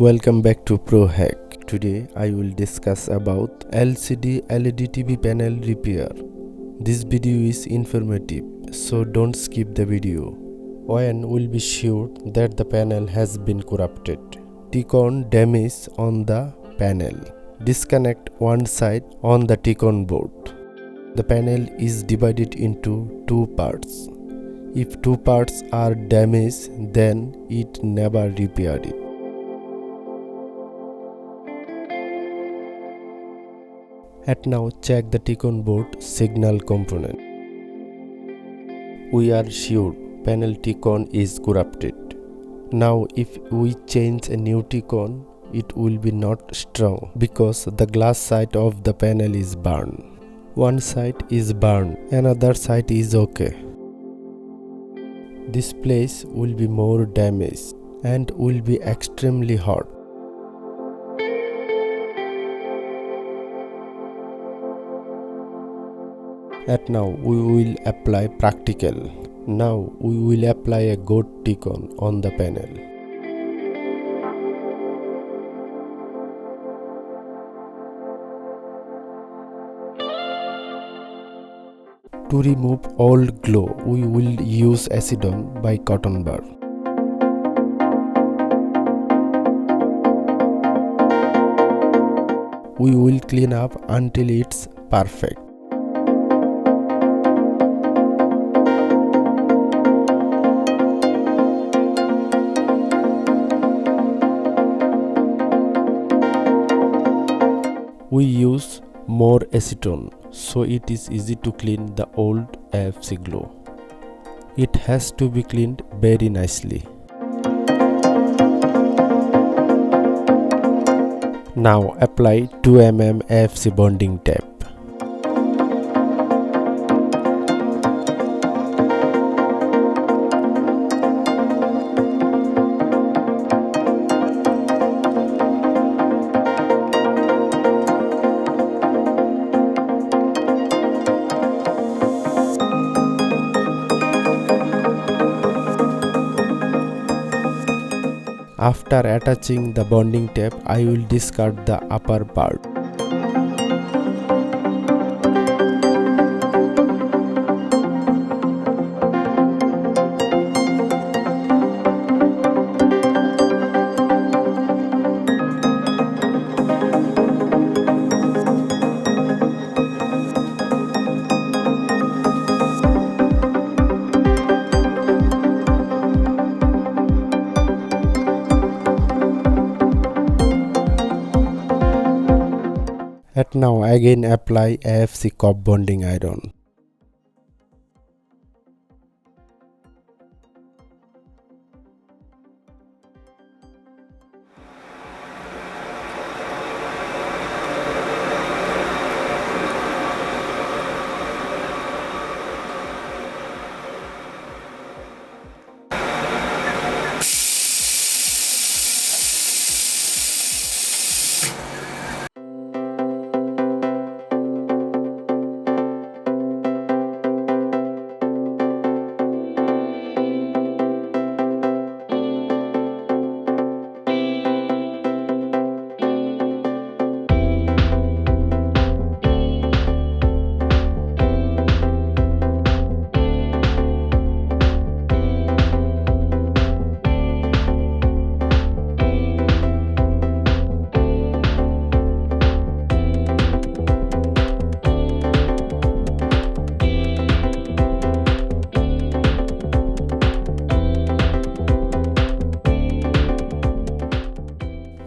Welcome back to Pro Hack. Today I will discuss about LCD LED TV panel repair. This video is informative, so don't skip the video. One will be sure that the panel has been corrupted. Ticon damage on the panel. Disconnect one side on the Ticon board. The panel is divided into two parts. If two parts are damaged, then it never repaired it. And now check the Ticon board signal component. We are sure panel Ticon is corrupted. Now if we change a new Ticon, it will be not strong because the glass side of the panel is burned. One side is burned, another side is okay. This place will be more damaged and will be extremely hot. And now we will apply practical. Now we will apply a good Ticon on the panel. To remove old glow, we will use acetone by cotton bar. We will clean up until it's perfect. We use more acetone, so it is easy to clean the old AFC glow. It has to be cleaned very nicely. Now apply 2 mm AFC bonding tape. After attaching the bonding tape, I will discard the upper part. And now again apply AFC cop bonding iron.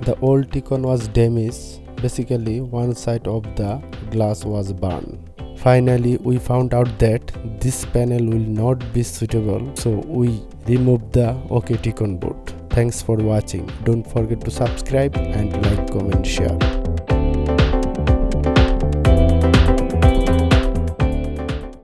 The old Ticon was damaged. Basically, one side of the glass was burned. Finally, we found out that this panel will not be suitable, so we removed the OK Ticon board. Thanks for watching. Don't forget to subscribe and like, comment, share.